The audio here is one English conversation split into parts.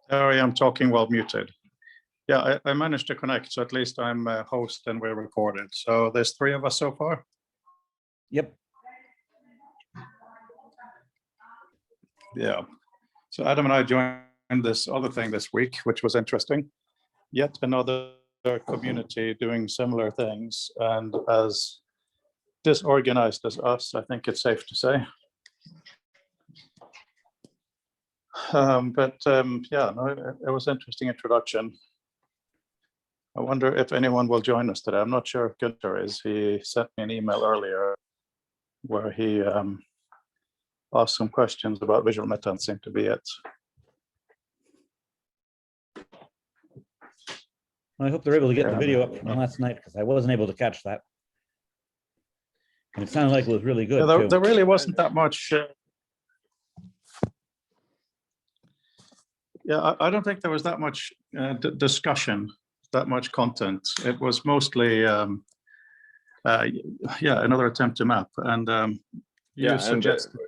Sorry, I'm talking while muted. Yeah, I managed to connect, so at least I'm a host and we're recorded. So there's three of us so far. Yep. Yeah. So Adam and I joined this other thing this week, which was interesting. Yet another community doing similar things, and as disorganized as us, I think it's safe to say. Yeah, no, it was an interesting introduction. I wonder if anyone will join us today. I'm not sure if Gunther is. He sent me an email earlier where he asked some questions about visual meta and seemed to be it. I hope they're able to get the video up from last night, because I wasn't able to catch that. And it sounded like it was really good. Yeah, there really wasn't that much. Yeah, I don't think there was that much discussion, that much content. It was mostly, yeah, another attempt to map. And you suggested.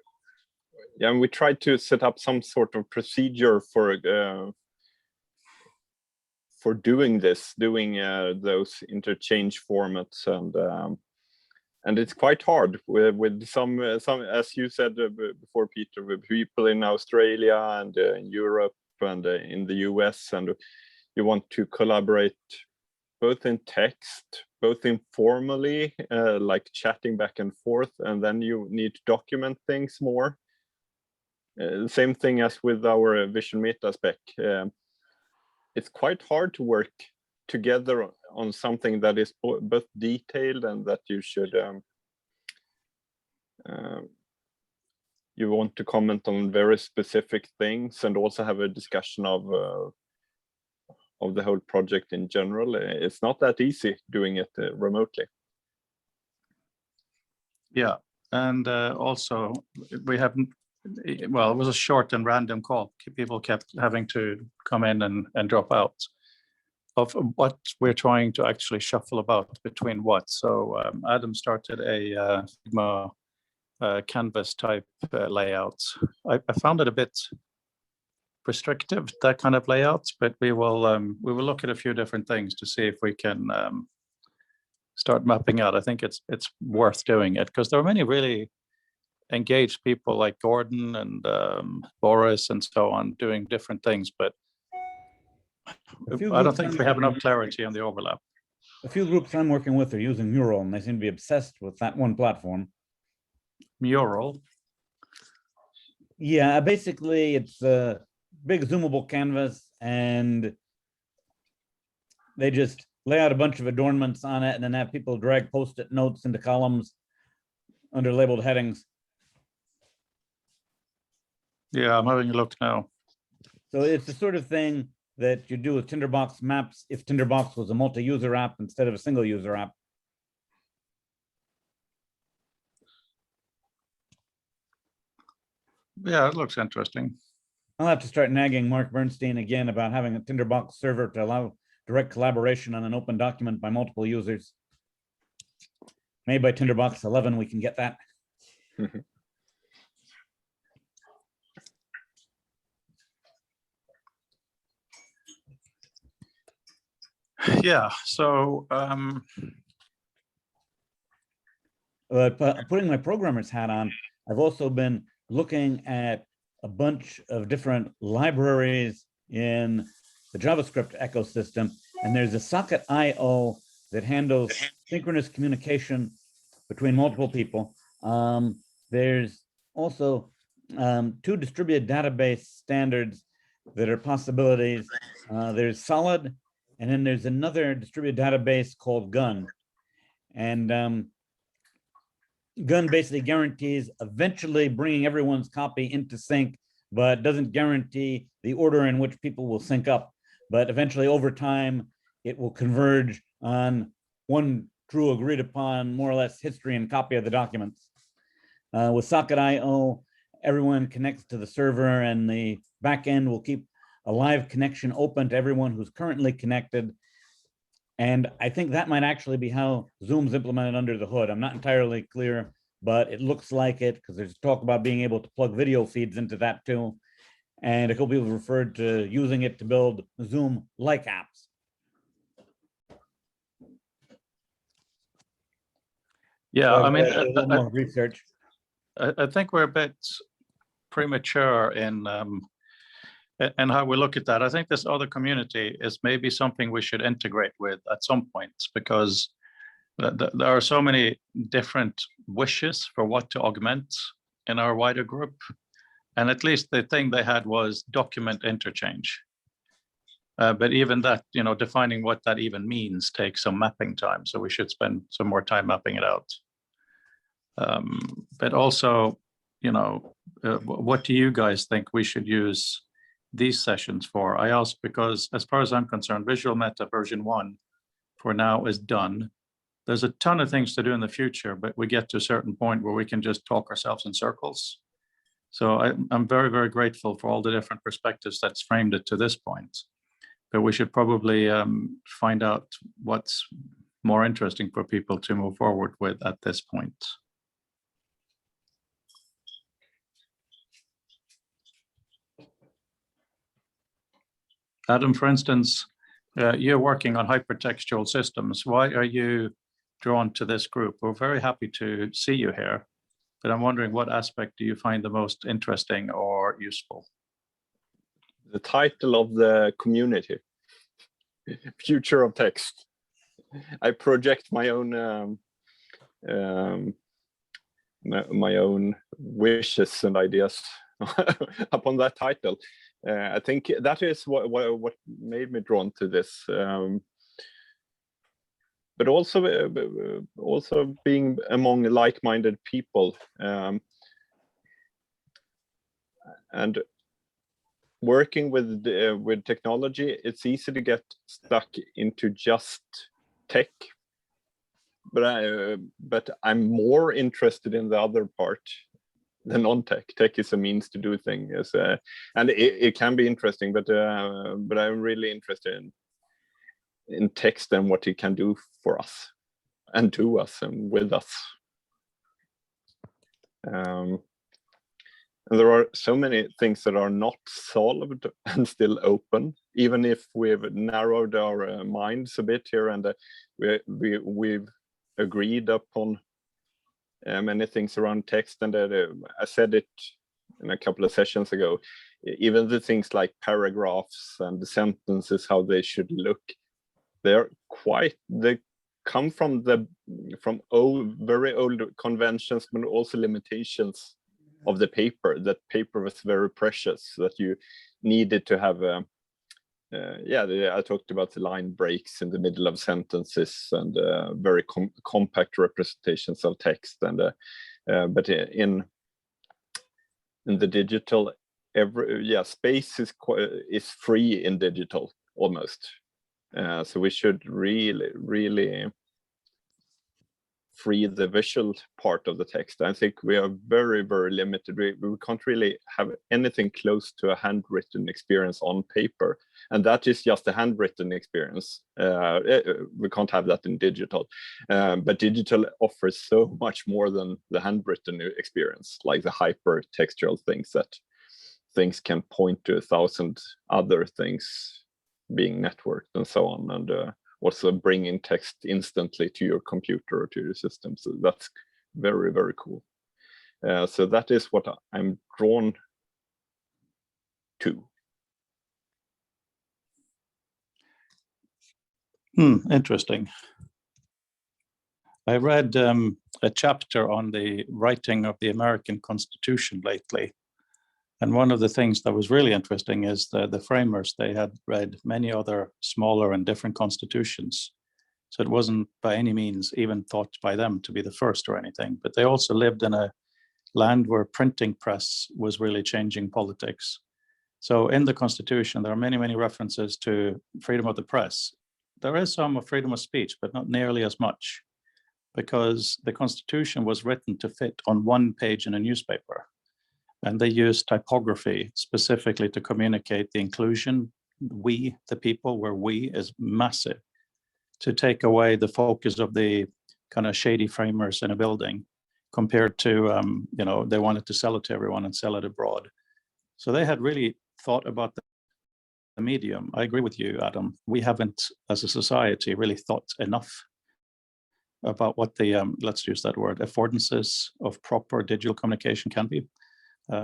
Yeah, and we tried to set up some sort of procedure for doing this, those interchange formats, and it's quite hard with some, as you said before, Peter, with people in Australia and in Europe and in the US, and you want to collaborate both in text, both informally, like chatting back and forth, and then you need to document things more. Same thing as with our Visual Meta spec. It's quite hard to work together on something that is both detailed and that you should you want to comment on very specific things, and also have a discussion of the whole project in general. It's not that easy doing it remotely. Yeah, and also we haven't. Well, it was a short and random call. People kept having to come in and drop out of what we're trying to actually shuffle about between what. So Adam started a Figma canvas type layout. I found it a bit restrictive, that kind of layout, but we will look at a few different things to see if we can start mapping out. I think it's worth doing it, because there are many really engaged people like Gordon and Boris and so on doing different things, but I don't think we have enough clarity on the overlap. A few groups I'm working with are using Mural, and they seem to be obsessed with that one platform. Mural? Yeah, basically it's a big zoomable canvas, and they just lay out a bunch of adornments on it and then have people drag post-it notes into columns under labeled headings. Yeah, I'm having a look now. So it's the sort of thing that you do with Tinderbox Maps if Tinderbox was a multi-user app instead of a single user app. Yeah, it looks interesting. I'll have to start nagging Mark Bernstein again about having a Tinderbox server to allow direct collaboration on an open document by multiple users. Maybe by Tinderbox 11 we can get that. Yeah, so putting my programmer's hat on, I've also been looking at a bunch of different libraries in the JavaScript ecosystem, and there's a Socket.io that handles synchronous communication between multiple people. There's also two distributed database standards that are possibilities. There's Solid, and then there's another distributed database called Gun. And Gun basically guarantees eventually bringing everyone's copy into sync, but doesn't guarantee the order in which people will sync up. But eventually, over time, it will converge on one true agreed upon, more or less, history and copy of the documents. With Socket.io, everyone connects to the server, and the backend will keep a live connection open to everyone who's currently connected. And I think that might actually be how Zoom's implemented under the hood. I'm not entirely clear, but it looks like it, because there's talk about being able to plug video feeds into that too. and a couple people referred to using it to build Zoom-like apps. Yeah, So I mean, a little more research. I think we're a bit premature in how we look at that. I think this other community is maybe something we should integrate with at some point, because there are so many different wishes for what to augment in our wider group. And at least the thing they had was document interchange. But even that, defining what that even means takes some mapping time. So we should spend some more time mapping it out. But also, what do you guys think we should use these sessions for? I ask because, as far as I'm concerned, Visual Meta version 1 for now is done. There's a ton of things to do in the future, but we get to a certain point where we can just talk ourselves in circles. So I'm very, very grateful for all the different perspectives that's framed it to this point. But we should probably find out what's more interesting for people to move forward with at this point. Adam, for instance, you're working on hypertextual systems. Why are you drawn to this group? We're very happy to see you here, but I'm wondering, what aspect do you find the most interesting or useful? The title of the community, Future of Text. I project my own my own wishes and ideas upon that title. I think that is what made me drawn to this. But also being among like-minded people, and working with technology. It's easy to get stuck into just tech, but I'm more interested in the other part, the non-tech. Tech is a means to do things, and it can be interesting, but I'm really interested in text and what it can do for us and to us and with us. And there are so many things that are not solved and still open, even if we've narrowed our minds a bit here, and we've agreed upon many things around text. And I said it in a couple of sessions ago, even the things like paragraphs and the sentences, how they should look, they come from very old conventions, but also limitations of the paper. That paper was very precious, that you needed to have I talked about the line breaks in the middle of sentences and very compact representations of text. And but in the digital, space is free in digital almost. So we should really free the visual part of the text. I think we are very, very limited. We can't really have anything close to a handwritten experience on paper, and that is just a handwritten experience. We can't have that in digital, but digital offers so much more than the handwritten experience, like the hypertextual things, that things can point to 1,000 other things being networked and so on, and also bringing text instantly to your computer or to your system. So that's very, very cool. So that is what I'm drawn to. Interesting. I read a chapter on the writing of the American Constitution lately. And one of the things that was really interesting is the framers, they had read many other smaller and different constitutions. So it wasn't by any means even thought by them to be the first or anything, but they also lived in a land where printing press was really changing politics. So in the Constitution, there are many, many references to freedom of the press. There is some of freedom of speech, but not nearly as much, because the Constitution was written to fit on one page in a newspaper. And they use typography specifically to communicate the inclusion. We, the people, where we is massive, to take away the focus of the kind of shady framers in a building, compared to, they wanted to sell it to everyone and sell it abroad. So they had really thought about the medium. I agree with you, Adam. We haven't, as a society, really thought enough about what the, let's use that word, affordances of proper digital communication can be.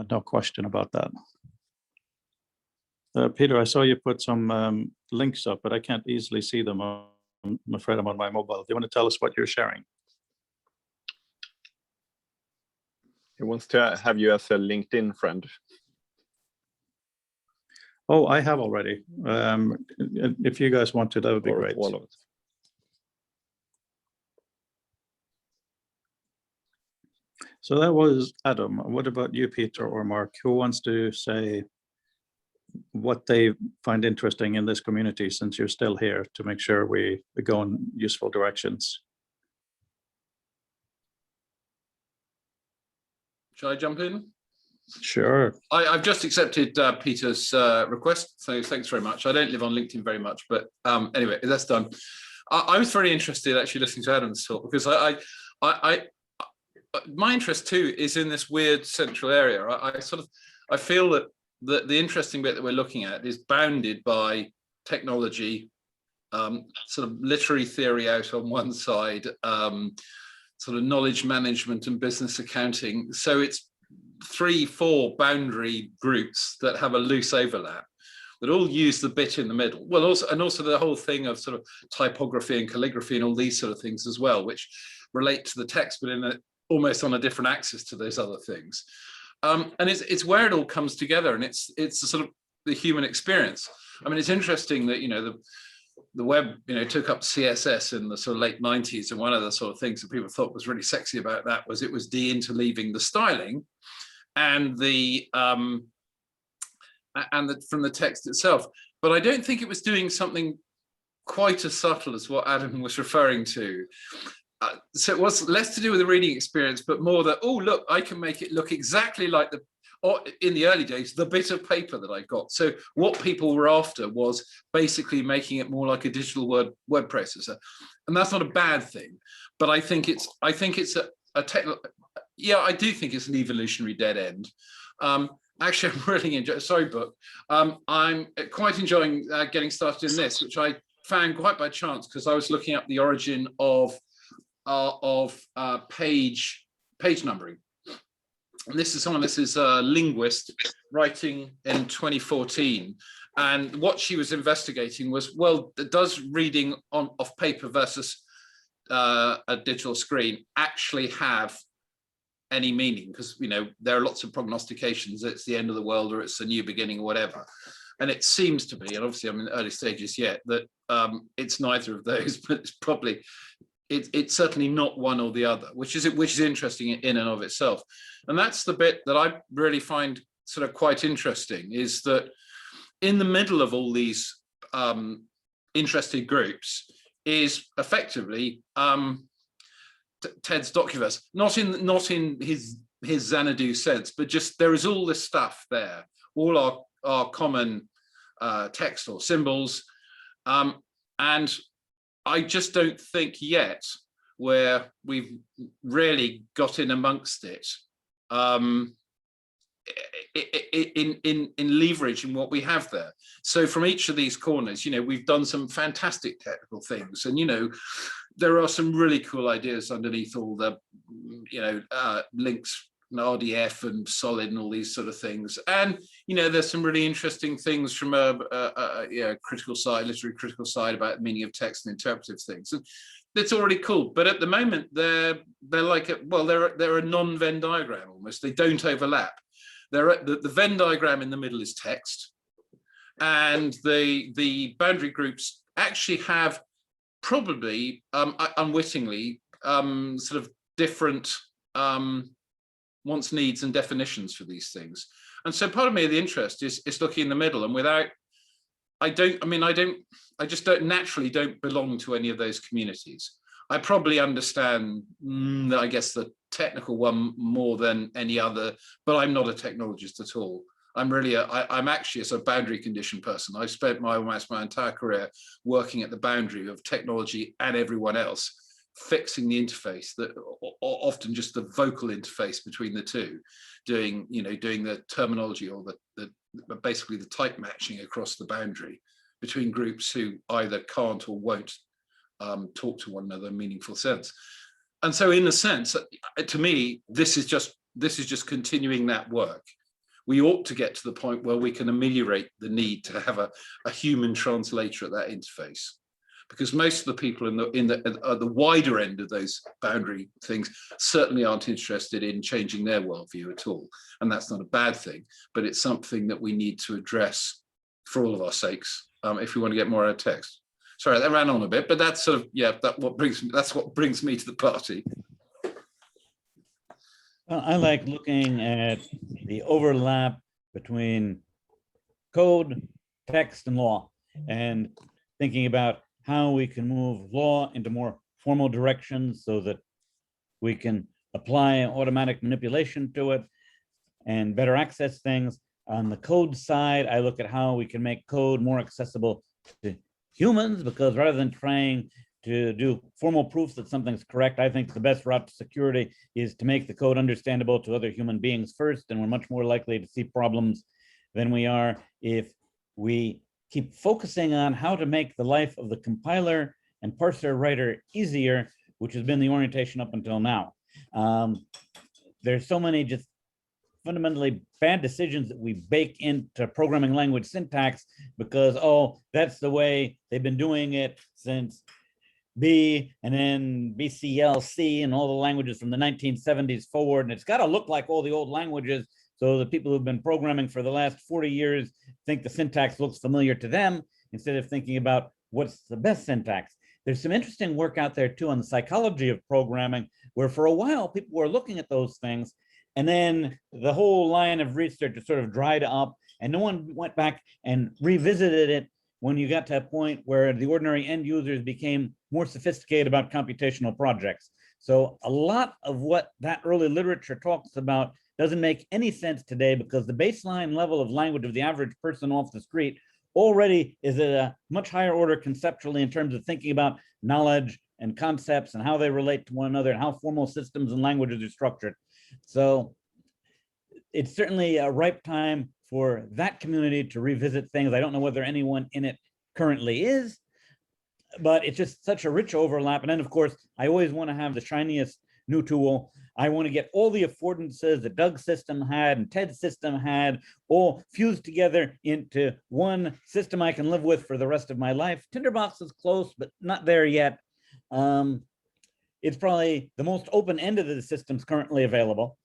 No question about that. Peter, I saw you put some links up, but I can't easily see them. I'm afraid I'm on my mobile. Do you want to tell us what you're sharing? He wants to have you as a LinkedIn friend. Oh, I have already. If you guys want to, that would be great. All of it. So that was Adam. What about you, Peter or Mark? Who wants to say what they find interesting in this community, since you're still here, to make sure we go in useful directions? Shall I jump in? Sure. I've just accepted Peter's request, so thanks very much. I don't live on LinkedIn very much, but anyway, that's done. I was very interested actually listening to Adam's talk, because my interest too is in this weird central area. I feel that the interesting bit that we're looking at is bounded by technology, sort of literary theory out on one side, sort of knowledge management and business accounting. So it's 3-4 boundary groups that have a loose overlap that all use the bit in the middle. Well, also the whole thing of sort of typography and calligraphy and all these sort of things as well, which relate to the text, but in almost on a different axis to those other things. And it's where it all comes together, and it's sort of the human experience. I mean, it's interesting that, you know, the web, you know, took up CSS in the sort of late 90s, and one of the sort of things that people thought was really sexy about that was it was de-interleaving the styling and from the text itself. But I don't think it was doing something quite as subtle as what Adam was referring to. So it was less to do with the reading experience, but more that, oh, look, I can make it look exactly like in the early days, the bit of paper that I got. So what people were after was basically making it more like a digital web processor. And that's not a bad thing, but I think it's a technical, yeah, I do think it's an evolutionary dead end. Actually, I'm really enjoying, sorry, Book. I'm quite enjoying getting started in this, which I found quite by chance, because I was looking up the origin of page numbering. And this is a linguist writing in 2014. And what she was investigating was, well, does reading off paper versus a digital screen actually have any meaning? Because, you know, there are lots of prognostications that it's the end of the world or it's a new beginning or whatever. And it seems to be, and obviously I'm in the early stages yet, that it's neither of those, but it's probably, it's certainly not one or the other, which is interesting in and of itself. And that's the bit that I really find sort of quite interesting, is that in the middle of all these interested groups is effectively Ted's Docuverse, not in his Xanadu sense, but just there is all this stuff there, all our common text or symbols, and I just don't think yet where we've really got in amongst it in leveraging what we have there. So from each of these corners, you know, we've done some fantastic technical things, and, you know, there are some really cool ideas underneath all the, you know, links, and RDF and Solid and all these sort of things. And, you know, there's some really interesting things from a critical side, literary critical side, about the meaning of text and interpretive things. And that's already cool. But at the moment, they're like, they're a non-Venn diagram almost. They don't overlap. The Venn diagram in the middle is text, and the boundary groups actually have probably unwittingly sort of different wants, needs, and definitions for these things. And so part of me, the interest is looking in the middle, and I just don't naturally belong to any of those communities. I probably understand, I guess, the technical one more than any other, but I'm not a technologist at all. I'm really I'm actually a sort of boundary condition person. I've spent almost my entire career working at the boundary of technology and everyone else, fixing the interface, that often just the vocal interface between the two, doing the terminology or the basically the type matching across the boundary between groups who either can't or won't talk to one another in meaningful sense. And so in a sense, to me, this is just continuing that work. We ought to get to the point where we can ameliorate the need to have a human translator at that interface, because most of the people at the wider end of those boundary things certainly aren't interested in changing their worldview at all. And that's not a bad thing, but it's something that we need to address for all of our sakes if we want to get more out of text. Sorry, that ran on a bit, but that's sort of, yeah, that's what brings me to the party. Well, I like looking at the overlap between code, text, and law, and thinking about how we can move law into more formal directions so that we can apply automatic manipulation to it and better access things. On the code side, I look at how we can make code more accessible to humans, because rather than trying to do formal proof that something's correct, I think the best route to security is to make the code understandable to other human beings first, and we're much more likely to see problems than we are if we keep focusing on how to make the life of the compiler and parser writer easier, which has been the orientation up until now. There's so many just fundamentally bad decisions that we bake into programming language syntax because, oh, that's the way they've been doing it since B and then BCLC and all the languages from the 1970s forward. And it's got to look like all the old languages, so the people who've been programming for the last 40 years think the syntax looks familiar to them instead of thinking about what's the best syntax. There's some interesting work out there too on the psychology of programming, where for a while people were looking at those things, and then the whole line of research just sort of dried up and no one went back and revisited it when you got to a point where the ordinary end users became more sophisticated about computational projects. So a lot of what that early literature talks about doesn't make any sense today, because the baseline level of language of the average person off the street already is at a much higher order conceptually in terms of thinking about knowledge and concepts and how they relate to one another and how formal systems and languages are structured. So it's certainly a ripe time for that community to revisit things. I don't know whether anyone in it currently is, but it's just such a rich overlap. And then of course, I always want to have the shiniest new tool. I want to get all the affordances that Doug's system had and Ted's system had all fused together into one system I can live with for the rest of my life. Tinderbox is close, but not there yet. It's probably the most open-ended of the systems currently available.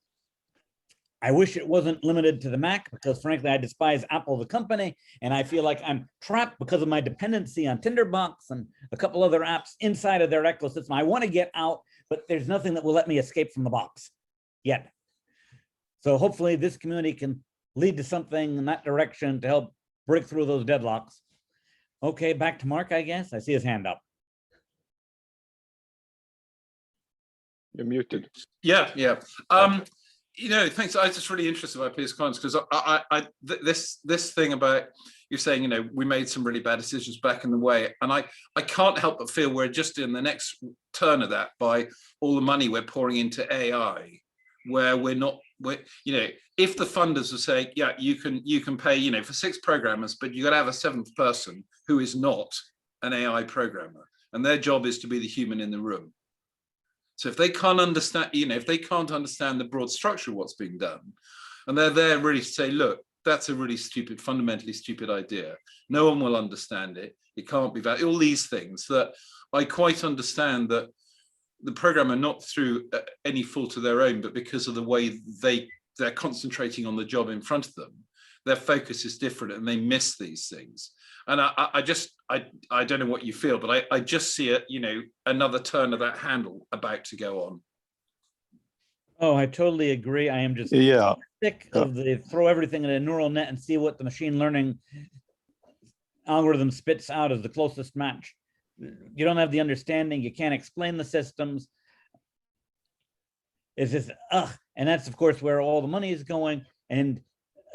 I wish it wasn't limited to the Mac, because frankly, I despise Apple, the company, and I feel like I'm trapped because of my dependency on Tinderbox and a couple other apps inside of their ecosystem. I want to get out, but there's nothing that will let me escape from the box yet. So hopefully this community can lead to something in that direction to help break through those deadlocks. Okay, back to Mark, I guess. I see his hand up. You're muted. Yeah. You know, thanks. I was just really interested by Peter's comments, because this thing about you saying, you know, we made some really bad decisions back in the way, and I can't help but feel we're just in the next turn of that by all the money we're pouring into AI, where we're you know, if the funders are saying, yeah, you can pay, you know, for 6 programmers, but you got to have a 7th person who is not an AI programmer, and their job is to be the human in the room. So if they can't understand, you know, if they can't understand the broad structure of what's being done, and they're there really to say, look, that's a really stupid, fundamentally stupid idea. No one will understand it. It can't be valid. All these things that I quite understand that the programmer, not through any fault of their own, but because of the way they're concentrating on the job in front of them, their focus is different and they miss these things. And I don't know what you feel, but I just see it, you know, another turn of that handle about to go on. Oh, I totally agree. I am just sick of the throw everything in a neural net and see what the machine learning algorithm spits out as the closest match. You don't have the understanding. You can't explain the systems. It's just, and that's of course where all the money is going. And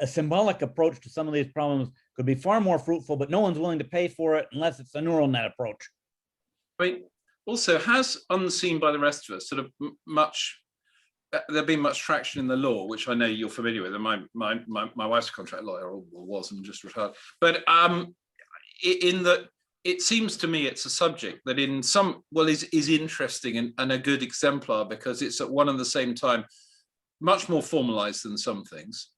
a symbolic approach to some of these problems could be far more fruitful, but no one's willing to pay for it unless it's a neural net approach. I mean, also, has unseen by the rest of us, sort of much there been much traction in the law, which I know you're familiar with, and my wife's a contract lawyer, or was, and just retired. But in that, it seems to me it's a subject that in some, well, is interesting and a good exemplar, because it's at one and the same time much more formalized than some things,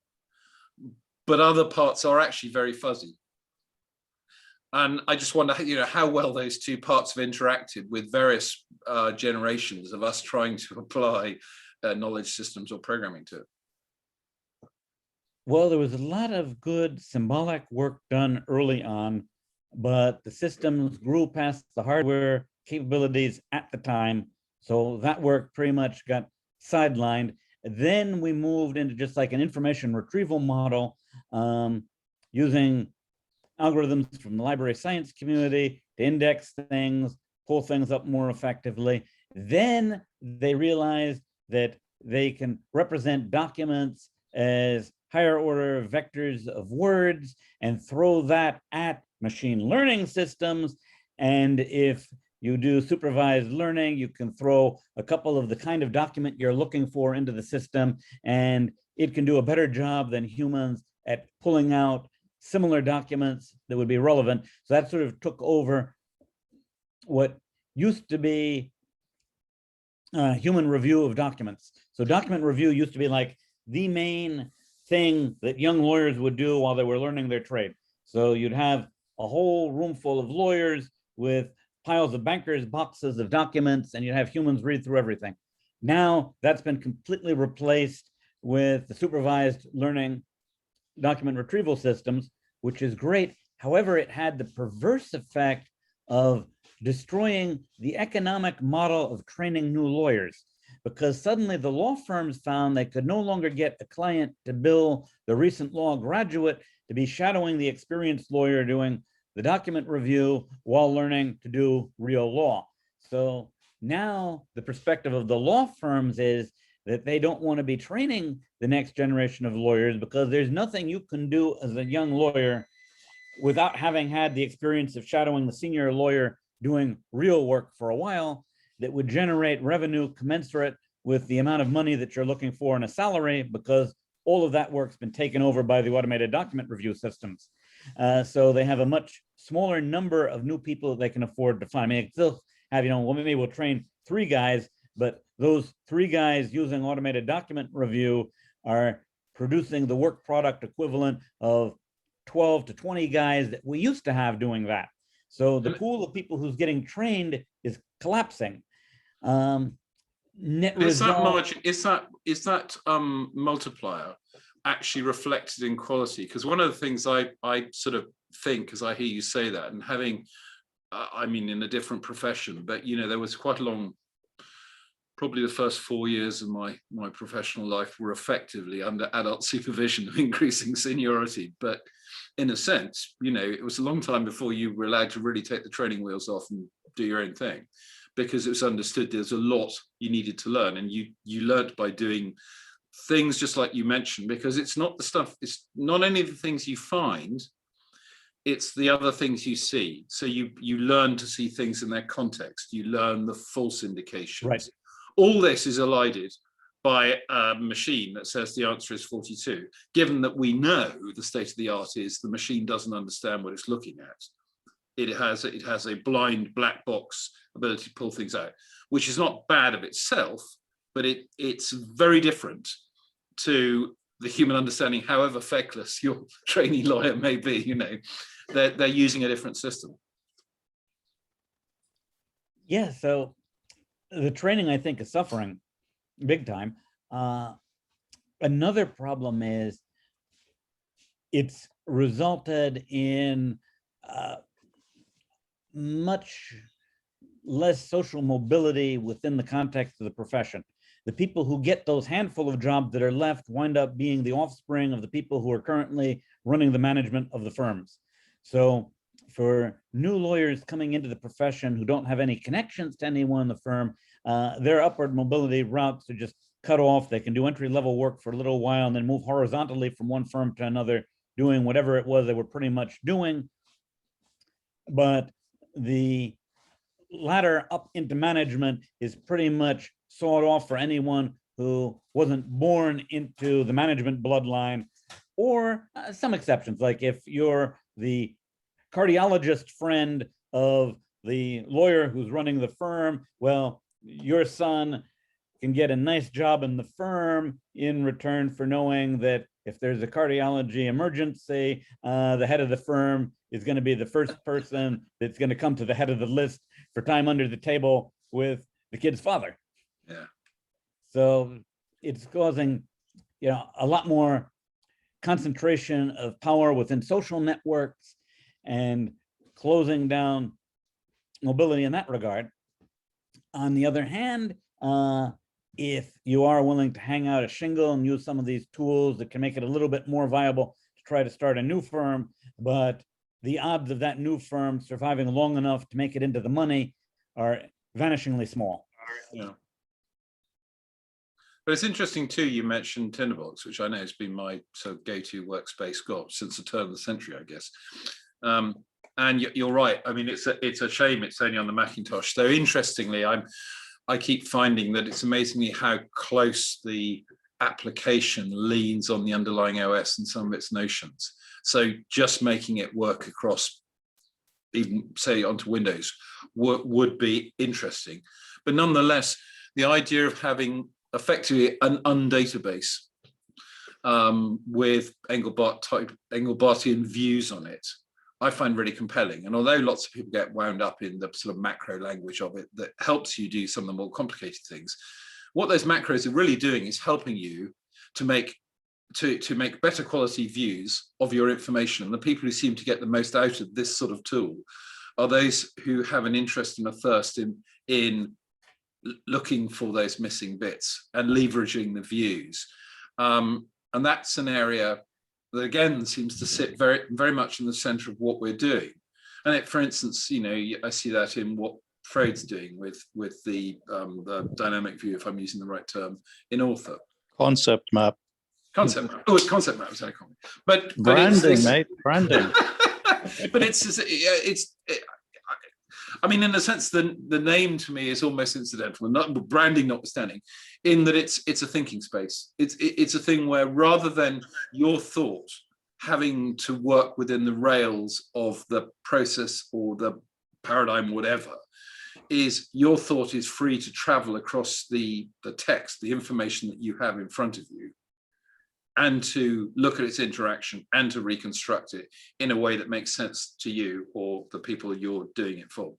but other parts are actually very fuzzy. And I just wonder, how well those two parts have interacted with various generations of us trying to apply knowledge systems or programming to it. Well, there was a lot of good symbolic work done early on, but the systems grew past the hardware capabilities at the time. So that work pretty much got sidelined. Then we moved into just like an information retrieval model, using algorithms from the library science community to index things, pull things up more effectively. Then they realized that they can represent documents as higher order vectors of words and throw that at machine learning systems. And if you do supervised learning, you can throw a couple of the kind of document you're looking for into the system, and it can do a better job than humans at pulling out similar documents that would be relevant. So that sort of took over what used to be human review of documents. So document review used to be like the main thing that young lawyers would do while they were learning their trade. So you'd have a whole room full of lawyers with piles of bankers' boxes of documents, and you'd have humans read through everything. Now that's been completely replaced with the supervised learning document retrieval systems, which is great. However, it had the perverse effect of destroying the economic model of training new lawyers, because suddenly the law firms found they could no longer get a client to bill the recent law graduate to be shadowing the experienced lawyer doing the document review while learning to do real law. So now the perspective of the law firms is that they don't want to be training the next generation of lawyers, because there's nothing you can do as a young lawyer without having had the experience of shadowing the senior lawyer doing real work for a while that would generate revenue commensurate with the amount of money that you're looking for in a salary, because all of that work's been taken over by the automated document review systems. So they have a much smaller number of new people that they can afford to find. I mean, they still have, well, maybe we'll train 3 guys, but those 3 guys using automated document review are producing the work product equivalent of 12 to 20 guys that we used to have doing that. So the pool of people who's getting trained is collapsing. Net Is that result, margin, is that multiplier actually reflected in quality? Because one of the things I sort of think as I hear you say that, and having, I mean, in a different profession, but there was quite a long, probably the first 4 years of my professional life were effectively under adult supervision of increasing seniority. But in a sense, it was a long time before you were allowed to really take the training wheels off and do your own thing, because it was understood there's a lot you needed to learn, and you learned by doing things just like you mentioned, because it's not the stuff, it's not only the things you find, it's the other things you see. So you learn to see things in their context, you learn the false indications. Right. All this is elided by a machine that says the answer is 42, given that we know the state of the art is the machine doesn't understand what it's looking at. It has a blind black box ability to pull things out, which is not bad of itself, but it's very different to the human understanding, however feckless your trainee lawyer may be. They're using a different system. yeah, so the training, I think, is suffering big time. Another problem is it's resulted in much less social mobility within the context of the profession. The people who get those handful of jobs that are left wind up being the offspring of the people who are currently running the management of the firms. So for new lawyers coming into the profession who don't have any connections to anyone in the firm, their upward mobility routes are just cut off. They can do entry-level work for a little while and then move horizontally from one firm to another, doing whatever it was they were pretty much doing. But the ladder up into management is pretty much sawed off for anyone who wasn't born into the management bloodline, or some exceptions, like if you're the cardiologist friend of the lawyer who's running the firm, well, your son can get a nice job in the firm in return for knowing that if there's a cardiology emergency, the head of the firm is going to be the first person that's going to come to the head of the list for time under the table with the kid's father. Yeah. So it's causing, a lot more concentration of power within social networks and closing down mobility in that regard. On the other hand, if you are willing to hang out a shingle and use some of these tools that can make it a little bit more viable to try to start a new firm, but the odds of that new firm surviving long enough to make it into the money are vanishingly small. Yeah. But it's interesting too, you mentioned Tinderbox, which I know has been my sort of go-to workspace since the turn of the century, I guess. And you're right. I mean, it's a shame it's only on the Macintosh. Though interestingly, I keep finding that it's amazingly how close the application leans on the underlying OS and some of its notions. So just making it work across, even say onto Windows, would be interesting. But nonetheless, the idea of having effectively an undatabase with Engelbartian views on it, I find really compelling. And although lots of people get wound up in the sort of macro language of it that helps you do some of the more complicated things, what those macros are really doing is helping you to make better quality views of your information. And the people who seem to get the most out of this sort of tool are those who have an interest and a thirst in looking for those missing bits and leveraging the views. And that's an area that again seems to sit very, very much in the center of what we're doing. And it, for instance, I see that in what Freud's doing with the dynamic view, if I'm using the right term, in Author. Concept map. Concept map. Oh, it's concept map. Sorry, but Branding, mate. Branding. But I mean, in a sense, the name to me is almost incidental, not branding notwithstanding, in that it's a thinking space. It's a thing where rather than your thought having to work within the rails of the process or the paradigm, whatever, is your thought is free to travel across the text, the information that you have in front of you, and to look at its interaction and to reconstruct it in a way that makes sense to you or the people you're doing it for.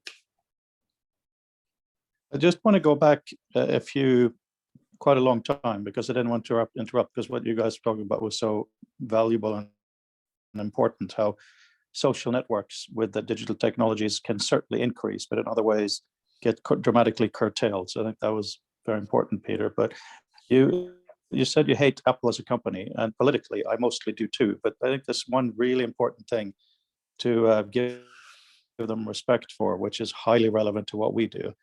I just want to go back quite a long time, because I didn't want to interrupt because what you guys were talking about was so valuable and important, how social networks with the digital technologies can certainly increase, but in other ways get dramatically curtailed. So I think that was very important, Peter. But you said you hate Apple as a company, and politically, I mostly do too. But I think there's one really important thing to give them respect for, which is highly relevant to what we do.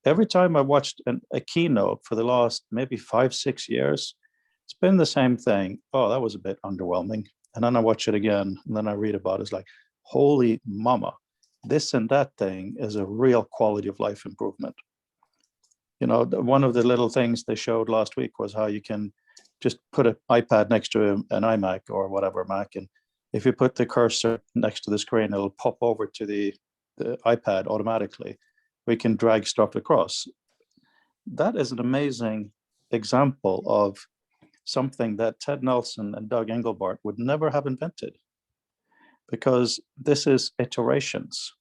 Every time I watched a keynote for the last maybe 5-6 years, it's been the same thing. Oh, that was a bit underwhelming. And then I watch it again, and then I read about it. It's like, holy mama, this and that thing is a real quality of life improvement. One of the little things they showed last week was how you can just put an iPad next to an iMac or whatever Mac, and if you put the cursor next to the screen, it'll pop over to the iPad automatically. We can drag stuff across. That is an amazing example of something that Ted Nelson and Doug Engelbart would never have invented, because this is iterations.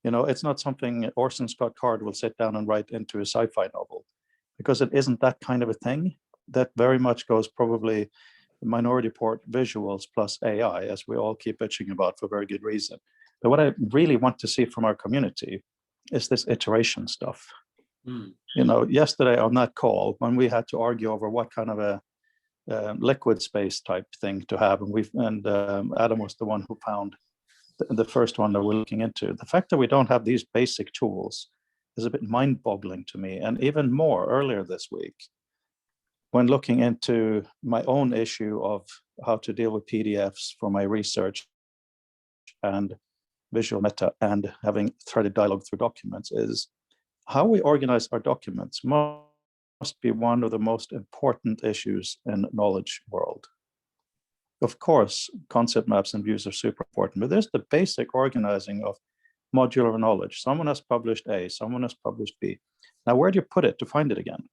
It's not something Orson Scott Card will sit down and write into a sci-fi novel, because it isn't that kind of a thing. That very much goes probably Minority Report visuals plus AI, as we all keep bitching about for very good reason. But what I really want to see from our community is this iteration stuff. Yesterday on that call, when we had to argue over what kind of a liquid space type thing to have, and Adam was the one who found the first one that we're looking into. The fact that we don't have these basic tools is a bit mind-boggling to me. And even more earlier this week, when looking into my own issue of how to deal with PDFs for my research and visual meta and having threaded dialogue through documents, is how we organize our documents must be one of the most important issues in knowledge world. Of course, concept maps and views are super important, but there's the basic organizing of modular knowledge. Someone has published A, someone has published B. Now, where do you put it to find it again?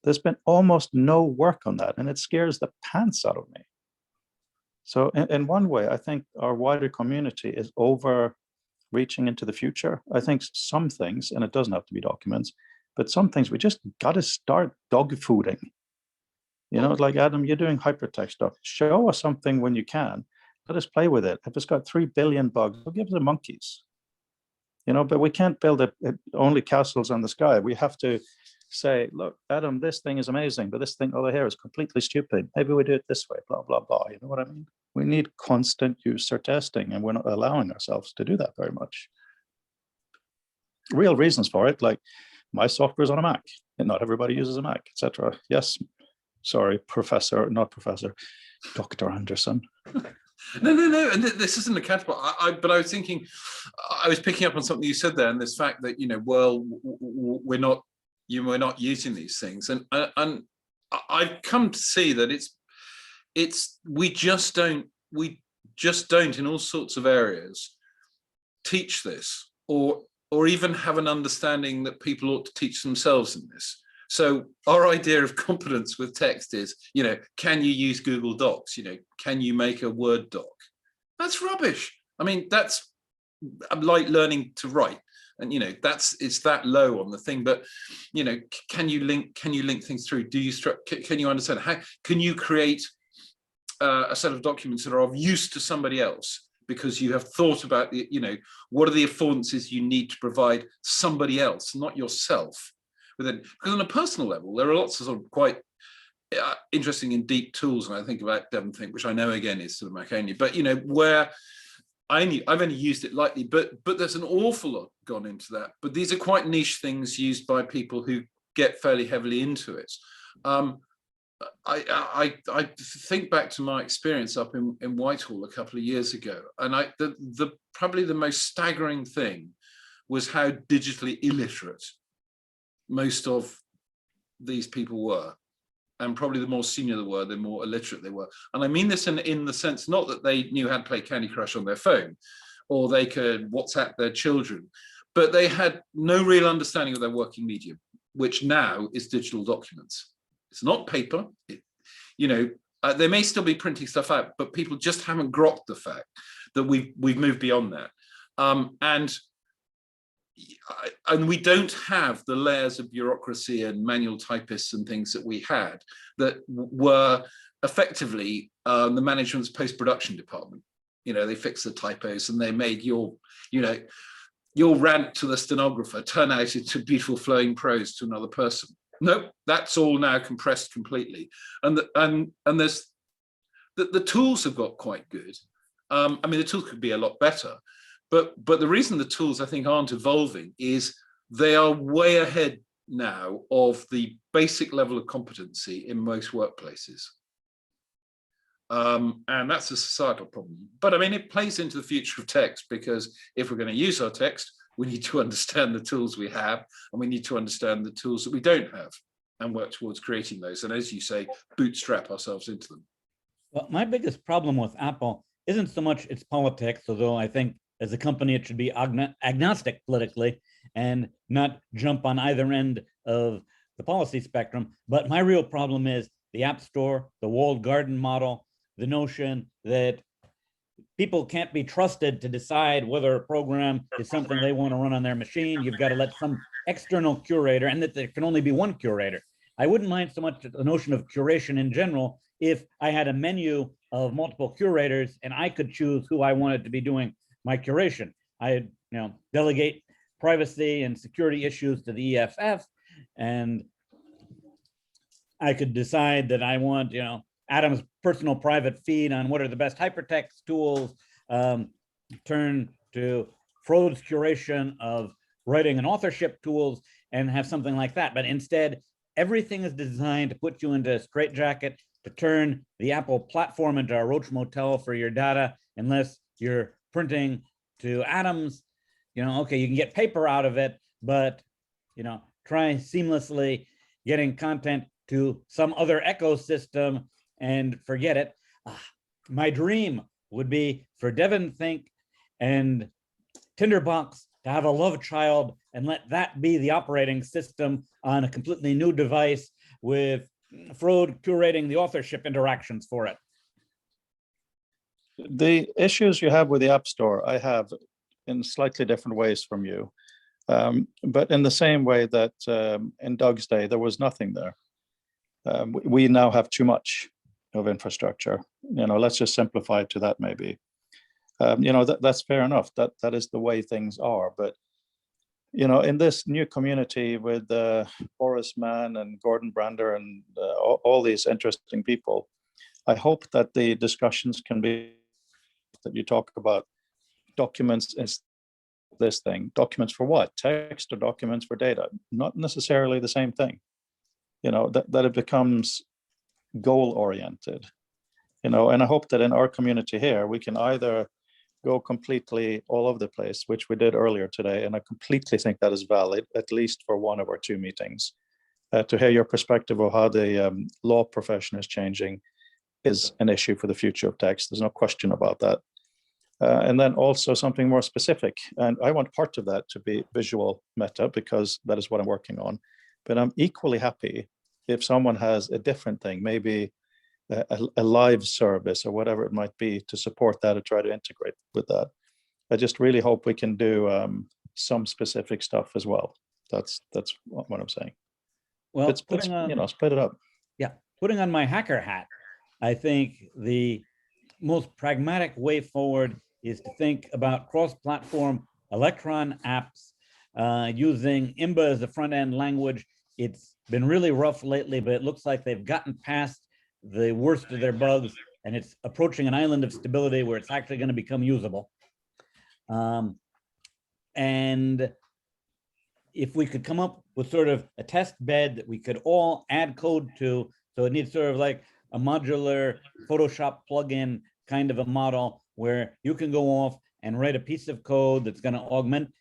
There's been almost no work on that, and it scares the pants out of me. So in one way, I think our wider community is overreaching into the future. I think some things, and it doesn't have to be documents, but some things we just got to start dog fooding. You know, like Adam, you're doing hypertext stuff. Show us something when you can. Let us play with it. If it's got 3 billion bugs, we'll give it the monkeys. You know, but we can't build only castles on the sky. We have to say, look, Adam, this thing is amazing, but this thing over here is completely stupid. Maybe we do it this way, blah, blah, blah. You know what I mean? We need constant user testing, and we're not allowing ourselves to do that very much. Real reasons for it, like my software is on a Mac, and not everybody uses a Mac, etc. Yes, sorry, Professor, not Professor, Dr. Anderson. No, and this isn't accountable. But I was thinking, I was picking up on something you said there, and this fact that, you know, well, we're not using these things, and I've come to see that we just don't in all sorts of areas teach this, or even have an understanding that people ought to teach themselves in this. So our idea of competence with text is, you know, can you use Google Docs? You know, can you make a Word doc? That's rubbish. I mean, that's like learning to write, and you know, it's that low on the thing. But you know, can you link things through? Can you understand how? Can you create a set of documents that are of use to somebody else because you have thought about the, you know, what are the affordances you need to provide somebody else, not yourself? Because on a personal level, there are lots of sort of quite interesting and deep tools, and I think about DevonThink, which I know again is sort of Mac only, but you know, where I've only used it lightly, but there's an awful lot gone into that. But these are quite niche things used by people who get fairly heavily into it. I think back to my experience up in Whitehall a couple of years ago, and probably the most staggering thing was how digitally illiterate most of these people were, and probably the more senior they were, the more illiterate they were. And I mean this in the sense, not that they knew how to play Candy Crush on their phone, or they could WhatsApp their children, but they had no real understanding of their working medium, which now is digital documents. It's not paper. They may still be printing stuff out, but people just haven't grokked the fact that we've moved beyond that. And we don't have the layers of bureaucracy and manual typists and things that we had that were effectively the management's post-production department. You know, they fixed the typos and they made your rant to the stenographer turn out into beautiful flowing prose to another person. Nope, that's all now compressed completely. And there's the tools have got quite good. I mean, the tools could be a lot better. But the reason the tools, I think, aren't evolving is they are way ahead now of the basic level of competency in most workplaces. And that's a societal problem. But I mean, it plays into the future of text, because if we're going to use our text, we need to understand the tools we have, and we need to understand the tools that we don't have and work towards creating those. And as you say, bootstrap ourselves into them. Well, my biggest problem with Apple isn't so much its politics, although I think as a company, it should be agnostic politically and not jump on either end of the policy spectrum. But my real problem is the App Store, the walled garden model, the notion that people can't be trusted to decide whether a program is something they want to run on their machine. You've got to let some external curator, and that there can only be one curator. I wouldn't mind so much the notion of curation in general if I had a menu of multiple curators and I could choose who I wanted to be doing my curation. I delegate privacy and security issues to the EFF, and I could decide that I want, Adam's personal private feed on what are the best hypertext tools, turn to Frode's curation of writing and authorship tools, and have something like that. But instead, everything is designed to put you into a straitjacket, to turn the Apple platform into a roach motel for your data, unless you're printing to Adams. Okay, you can get paper out of it, but try seamlessly, getting content to some other ecosystem and forget it. My dream would be for Devon Think and Tinderbox to have a love child and let that be the operating system on a completely new device with Frode curating the authorship interactions for it. The issues you have with the App Store, I have in slightly different ways from you. But in the same way that in Doug's day, there was nothing there. We now have too much of infrastructure. Let's just simplify it to that maybe. That's fair enough. That is the way things are. But in this new community with Boris Mann and Gordon Brander and all these interesting people, I hope that the discussions can be that you talk about documents is this thing. Documents for what? Text or documents for data? Not necessarily the same thing. That it becomes goal oriented. And I hope that in our community here, we can either go completely all over the place, which we did earlier today. And I completely think that is valid, at least for one of our two meetings. To hear your perspective of how the law profession is changing is an issue for the future of text. There's no question about that. And then also something more specific. And I want part of that to be visual meta, because that is what I'm working on. But I'm equally happy if someone has a different thing, maybe a live service or whatever it might be, to support that or try to integrate with that. I just really hope we can do some specific stuff as well. That's what I'm saying. Well, split it up. Yeah, putting on my hacker hat, I think the most pragmatic way forward is to think about cross-platform Electron apps using IMBA as the front-end language. It's been really rough lately, but it looks like they've gotten past the worst of their bugs, and it's approaching an island of stability where it's actually going to become usable. And if we could come up with sort of a test bed that we could all add code to, so it needs sort of like a modular Photoshop plugin kind of a model where you can go off and write a piece of code that's going to augment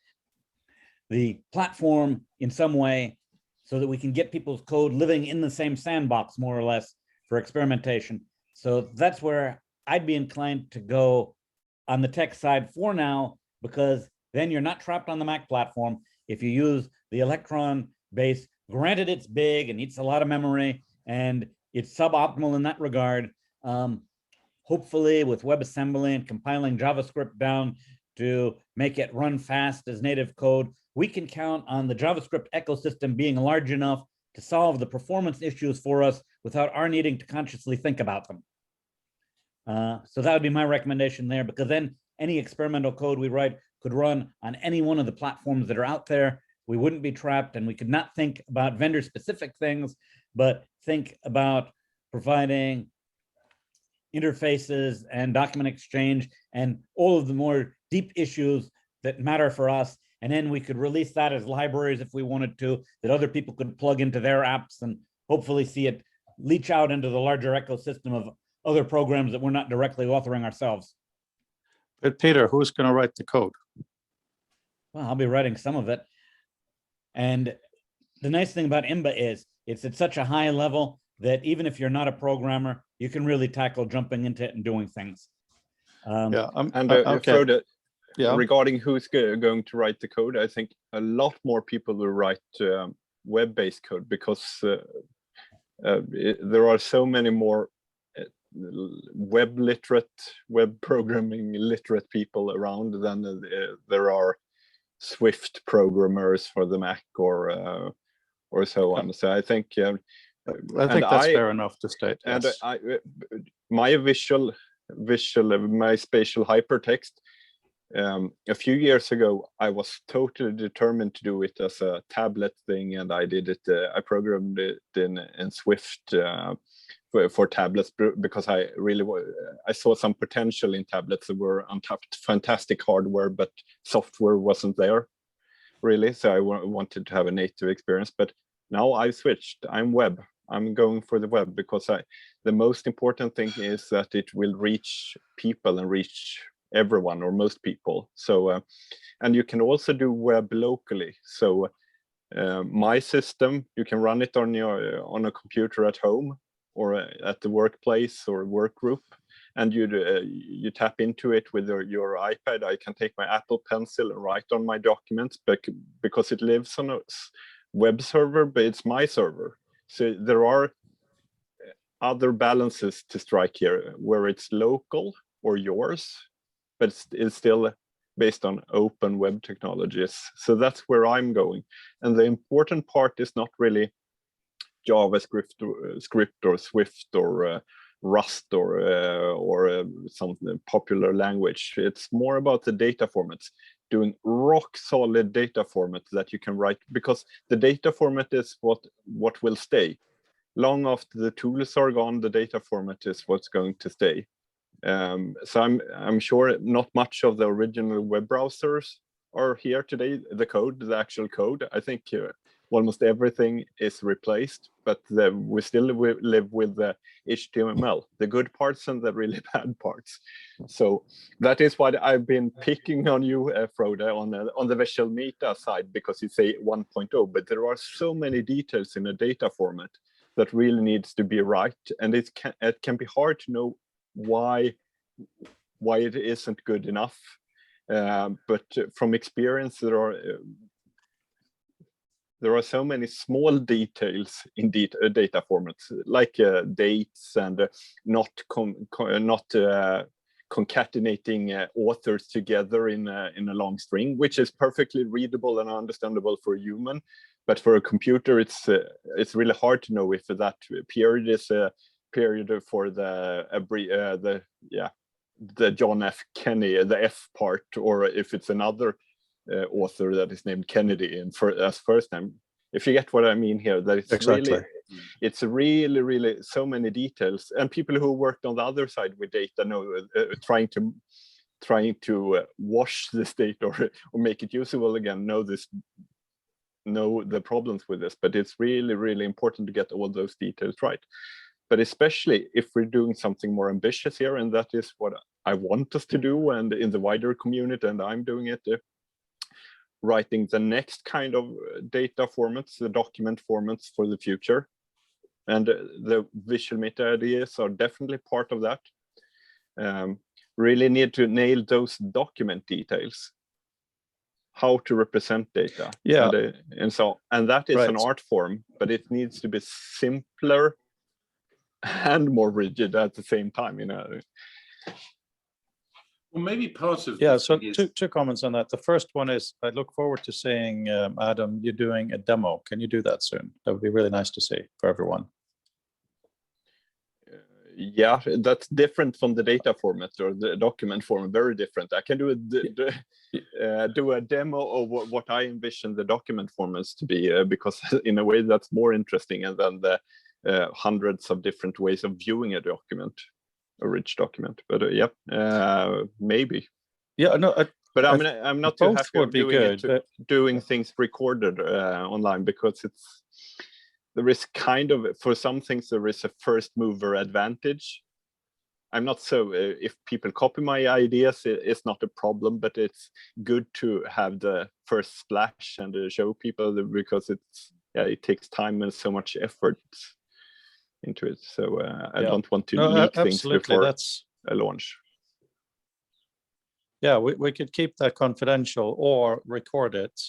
the platform in some way so that we can get people's code living in the same sandbox, more or less, for experimentation. So that's where I'd be inclined to go on the tech side for now, because then you're not trapped on the Mac platform. If you use the Electron base, granted it's big and eats a lot of memory and it's suboptimal in that regard. Hopefully with WebAssembly and compiling JavaScript down to make it run fast as native code, we can count on the JavaScript ecosystem being large enough to solve the performance issues for us without our needing to consciously think about them. So that would be my recommendation there, because then any experimental code we write could run on any one of the platforms that are out there. We wouldn't be trapped, and we could not think about vendor-specific things, but think about providing interfaces and document exchange and all of the more deep issues that matter for us. And then we could release that as libraries if we wanted to, that other people could plug into their apps and hopefully see it leach out into the larger ecosystem of other programs that we're not directly authoring ourselves. But Peter, who's going to write the code? Well, I'll be writing some of it. And the nice thing about IMBA is it's at such a high level that even if you're not a programmer, you can really tackle jumping into it and doing things. Okay. Frode, Yeah. regarding who's going to write the code, I think a lot more people will write web-based code, because there are so many more web programming literate people around than there are Swift programmers for the Mac or so on. So I think that's fair enough to state. And Yes. my my spatial hypertext. A few years ago, I was totally determined to do it as a tablet thing, and I did it. I programmed it in Swift for tablets, because I saw some potential in tablets that were untapped, fantastic hardware, but software wasn't there really. So I wanted to have a native experience. But now I've switched. I'm web. I'm going for the web, because the most important thing is that it will reach people and reach everyone or most people. So and you can also do web locally. So my system, you can run it on a computer at home or at the workplace or work group, and you tap into it with your iPad. I can take my Apple Pencil and write on my documents, because it lives on a web server, but it's my server. So there are other balances to strike here, where it's local or yours, but it's still based on open web technologies. So that's where I'm going. And the important part is not really JavaScript or Swift or Rust or some popular language. It's more about the data formats, doing rock solid data formats that you can write, because the data format is what will stay. Long after the tools are gone, the data format is what's going to stay. So I'm sure not much of the original web browsers are here today. The actual code, I think almost everything is replaced, but we still live with the HTML, the good parts and the really bad parts. So that is what I've been picking on you, Frode, on the visual meta side, because you say 1.0, but there are so many details in a data format that really needs to be right, and it can be hard to know why it isn't good enough. But from experience, there are so many small details in data formats, like dates and not concatenating authors together in a long string, which is perfectly readable and understandable for a human. But for a computer, it's really hard to know if that period is a period for the John F. Kennedy, the F part, or if it's another author that is named Kennedy as first name. If you get what I mean here, that it's really so many details, and people who worked on the other side with data know trying to wash this data or make it usable again know the problems with this. But it's really important to get all those details right. But especially if we're doing something more ambitious here, and that is what I want us to do, and in the wider community, and I'm doing it, writing the next kind of data formats, the document formats for the future. And the visual meta ideas are definitely part of that. Really need to nail those document details, how to represent data. Yeah. And that is an art form, but it needs to be simpler and more rigid at the same time, Well, maybe part of so two comments on that. The first one is, I look forward to seeing, Adam, you're doing a demo. Can you do that soon? That would be really nice to see for everyone. Yeah, that's different from the data format or the document format, very different. I can do a demo of what I envision the document formats to be, because in a way that's more interesting than the hundreds of different ways of viewing a rich document. But maybe. Yeah, no. But I'm not too happy with doing things recorded online, because there is kind of, for some things, there is a first mover advantage. I'm not so, if people copy my ideas, it's not a problem, but it's good to have the first splash and show people, because it takes time and so much effort into it. So I don't want to leak things before a launch. Yeah, we could keep that confidential or record it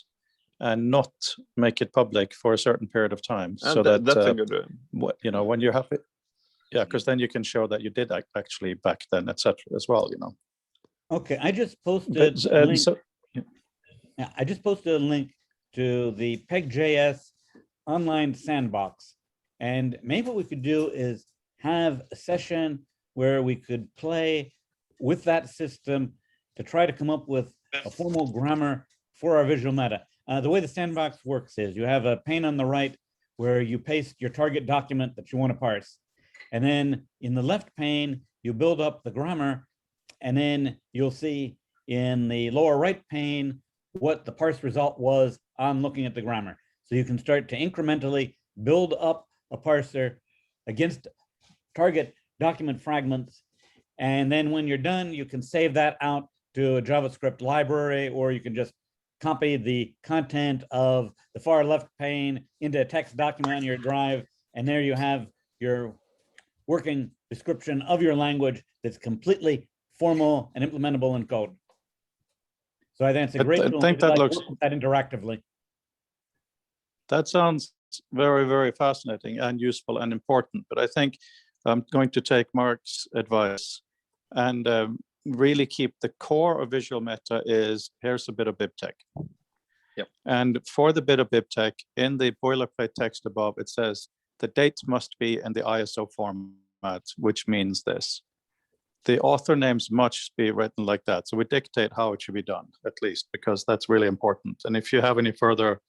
and not make it public for a certain period of time, so that's a good, when you're happy. Yeah, because then you can show that you did actually back then, etc. as well. Okay, I just posted a link. I just posted a link to the Peg.js online sandbox, and maybe what we could do is have a session where we could play with that system to try to come up with a formal grammar for our visual meta. The way the sandbox works is you have a pane on the right where you paste your target document that you want to parse. And then in the left pane, you build up the grammar, and then you'll see in the lower right pane what the parse result was on looking at the grammar. So you can start to incrementally build up a parser against target document fragments. And then when you're done, you can save that out to a JavaScript library, or you can just copy the content of the far left pane into a text document on your drive, and there you have your working description of your language that's completely formal and implementable in code. So I think it's a great I tool. think Maybe that like looks- work with that interactively. That sounds very, very fascinating and useful and important. But I think I'm going to take Mark's advice and really keep the core of Visual Meta is here's a bit of BibTeX. Yep. And for the bit of BibTeX, in the boilerplate text above, it says the date must be in the ISO format, which means this. The author names must be written like that. So we dictate how it should be done, at least, because that's really important. And if you have any further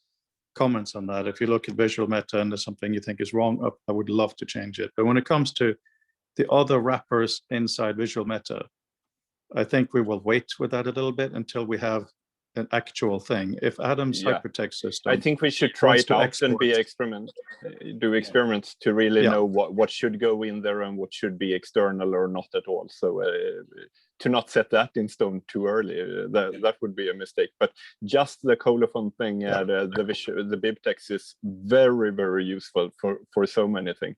comments on that, if you look at Visual Meta and there's something you think is wrong, I would love to change it. But when it comes to the other wrappers inside Visual Meta, I think we will wait with that a little bit until we have an actual thing. If Adam's Yeah. hypertext system, I think we should try wants it to out and do experiments to really Yeah. know what should go in there and what should be external or not at all. So to not set that in stone too early, that would be a mistake. But just the colophon thing, the BibTeX is very, very useful for so many things.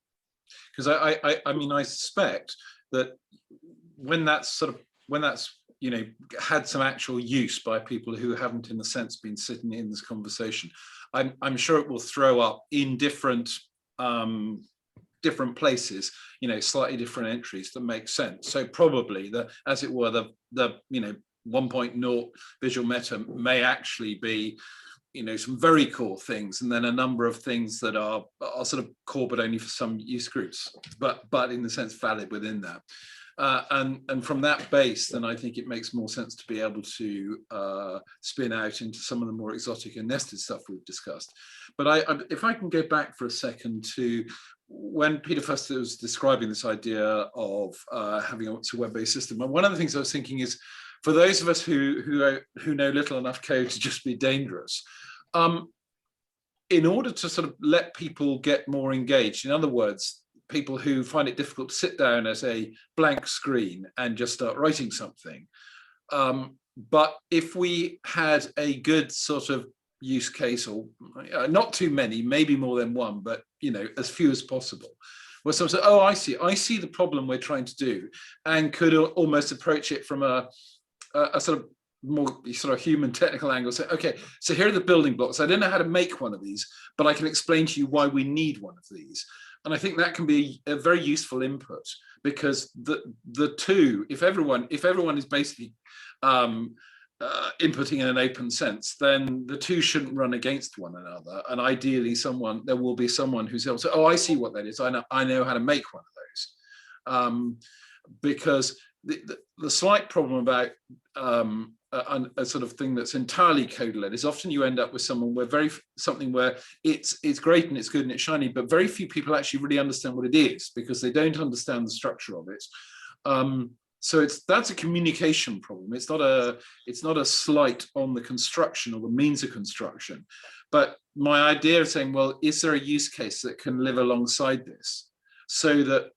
Because I mean, I suspect that when that's had some actual use by people who haven't, in a sense, been sitting in this conversation, I'm sure it will throw up in different places, slightly different entries that make sense. So probably as it were, the 1.0 Visual Meta may actually be some very core things, and then a number of things that are sort of core but only for some use groups, but in the sense valid within that. And from that base, then I think it makes more sense to be able to spin out into some of the more exotic and nested stuff we've discussed. But if I can go back for a second to when Peter first was describing this idea of having a web-based system, and one of the things I was thinking is, for those of us who know little enough code to just be dangerous, in order to sort of let people get more engaged, in other words, people who find it difficult to sit down at a blank screen and just start writing something. But if we had a good sort of use case, or not too many, maybe more than one, but as few as possible, where someone said, oh, I see the problem we're trying to do, and could almost approach it from a sort of more sort of human technical angle. Say, okay, so here are the building blocks. I don't know how to make one of these, but I can explain to you why we need one of these. And I think that can be a very useful input, because the two, if everyone is basically inputting in an open sense, then the two shouldn't run against one another. And ideally, there will be someone who's able to, oh, I see what that is. I know how to make one of those. Because the slight problem about a sort of thing that's entirely code-led is often you end up with something where it's great and it's good and it's shiny, but very few people actually really understand what it is, because they don't understand the structure of it. So that's a communication problem. It's not a slight on the construction or the means of construction. But my idea of saying, well, is there a use case that can live alongside this, so that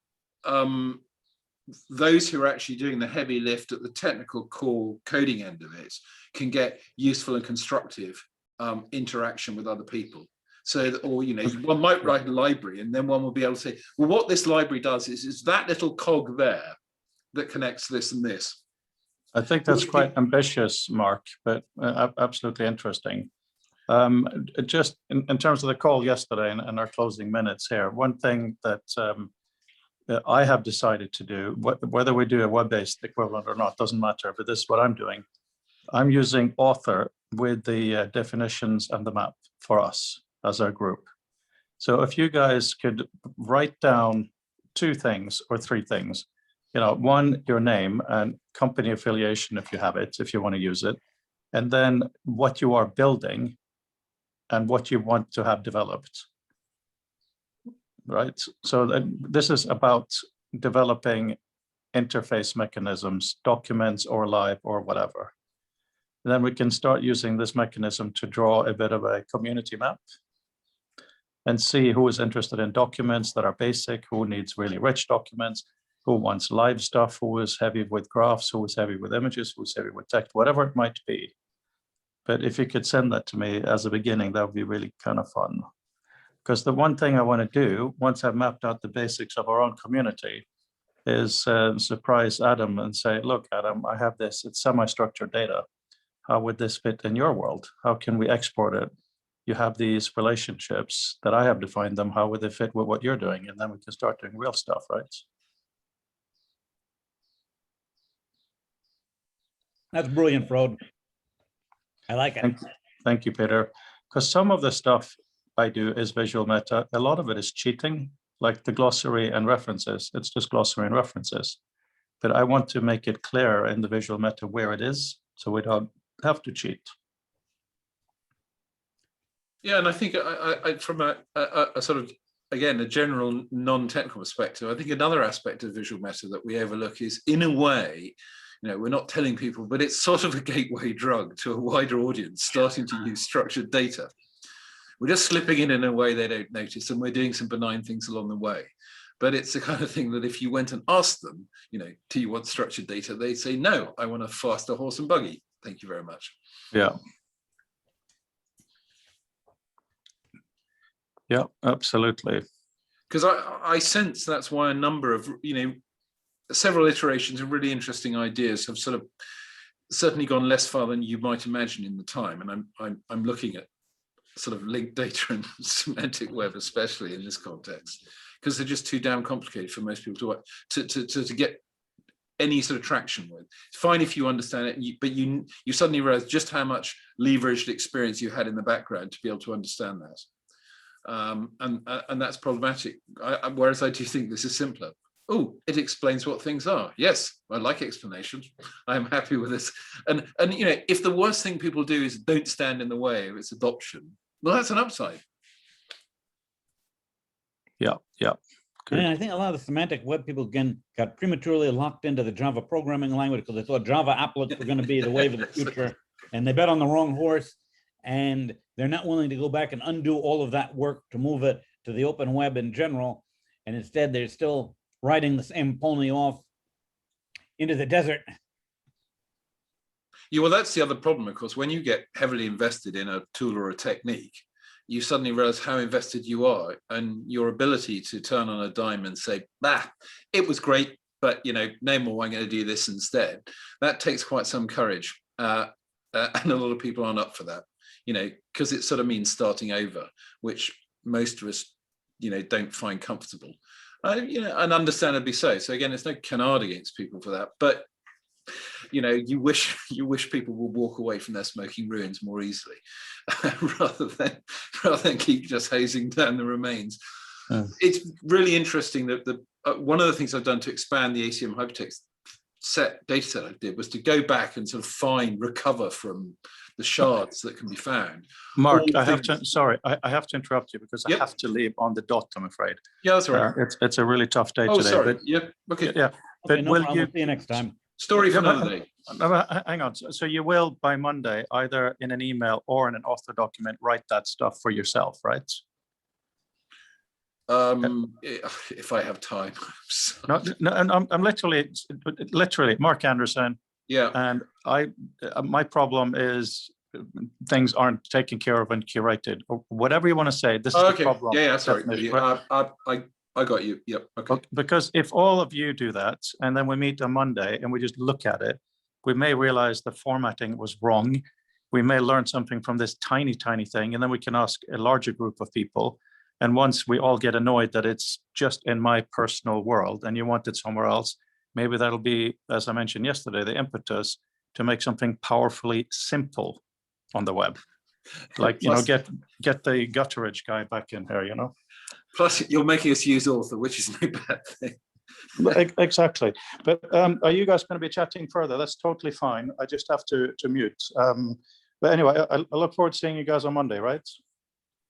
those who are actually doing the heavy lift at the technical core coding end of it can get useful and constructive interaction with other people. So that, or one might write a library, and then one will be able to say, well, what this library does is that little cog there that connects this and this. I think that's quite ambitious, Mark, but absolutely interesting. Just in terms of the call yesterday and our closing minutes here, one thing that I have decided to do, whether we do a web-based equivalent or not, doesn't matter, but this is what I'm doing. I'm using author with the definitions and the map for us as our group. So if you guys could write down 2 things or 3 things, one, your name and company affiliation, if you have it, if you want to use it, and then what you are building and what you want to have developed. Right. So this is about developing interface mechanisms, documents or live or whatever. And then we can start using this mechanism to draw a bit of a community map and see who is interested in documents that are basic, who needs really rich documents, who wants live stuff, who is heavy with graphs, who is heavy with images, who's heavy with text, whatever it might be. But if you could send that to me as a beginning, that would be really kind of fun. Because the one thing I want to do, once I've mapped out the basics of our own community, is surprise Adam and say, look, Adam, I have this, it's semi-structured data. How would this fit in your world? How can we export it? You have these relationships that I have defined them. How would they fit with what you're doing? And then we can start doing real stuff, right? That's brilliant, Frode. I like it. Thank you, Peter. Because some of the stuff I do is visual meta. A lot of it is cheating, like the glossary and references. It's just glossary and references. But I want to make it clear in the visual meta where it is, so we don't have to cheat. Yeah, and I think I from a sort of, again, a general non-technical perspective, I think another aspect of visual meta that we overlook is, in a way, you know, we're not telling people, but it's sort of a gateway drug to a wider audience starting to use structured data. We're just slipping in a way they don't notice, and we're doing some benign things along the way. But it's the kind of thing that if you went and asked them, you know, do you want structured data? They'd say, no, I want a faster horse and buggy. Thank you very much. Yeah. Yeah, absolutely. Because I sense that's why a number of, you know, several iterations of really interesting ideas have sort of certainly gone less far than you might imagine in the time. And I'm looking at sort of linked data and semantic web, especially in this context, because they're just too damn complicated for most people to get any sort of traction with. It's fine if you understand it, but you suddenly realize just how much leveraged experience you had in the background to be able to understand that. And that's problematic. Whereas I do think this is simpler. Oh, it explains what things are. Yes, I like explanations. I'm happy with this. And you know, if the worst thing people do is don't stand in the way of its adoption, well, that's an upside. Yeah, yeah. Good. And I think a lot of the semantic web people again got prematurely locked into the Java programming language because they thought Java applets were going to be the wave of the future, and they bet on the wrong horse. And they're not willing to go back and undo all of that work to move it to the open web in general. And instead, they're still riding the same pony off into the desert. Yeah, well, that's the other problem, of course. When you get heavily invested in a tool or a technique, you suddenly realize how invested you are, and your ability to turn on a dime and say, bah, it was great, but you know, no more, I'm going to do this instead. That takes quite some courage. And a lot of people aren't up for that, you know, because it sort of means starting over, which most of us, you know, don't find comfortable. You know, and understandably so. So again, there's no canard against people for that, but you know, you wish people would walk away from their smoking ruins more easily, rather than keep just hazing down the remains. It's really interesting that one of the things I've done to expand the ACM hypertext data set I did was to go back and sort of recover from the shards that can be found. Mark, I have to interrupt you because I have to leave on the dot, I'm afraid. Yeah, that's all right. It's a really tough day Oh, today. sorry. But, Yeah. Okay. Yeah. But Okay, no will problem. you See you next time. Story for another day. hang on? So you will by Monday, either in an email or in an author document, write that stuff for yourself, right? If I have time. No, and I'm literally Mark Anderson. Yeah. And my problem is things aren't taken care of and curated, or whatever you want to say. This is the problem. Yeah, sorry. Definitely. I got you. Yep. Okay. Because if all of you do that, and then we meet on Monday and we just look at it, we may realize the formatting was wrong. We may learn something from this tiny thing, and then we can ask a larger group of people. And once we all get annoyed that it's just in my personal world and you want it somewhere else, maybe that'll be, as I mentioned yesterday, the impetus to make something powerfully simple on the web. Like, you know, get the Gutteridge guy back in here, you know. Plus, you're making us use author, which is no bad thing. Exactly. But are you guys going to be chatting further? That's totally fine. I just have to mute. But anyway, I look forward to seeing you guys on Monday, right?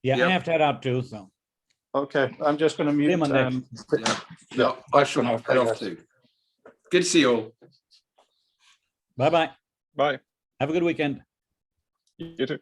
Yeah, Yep. I have to head out too, so. Okay, I'm just going to See you mute. Monday. Yeah, I shall head off too. Good to see you all. Bye-bye. Bye. Have a good weekend. You too.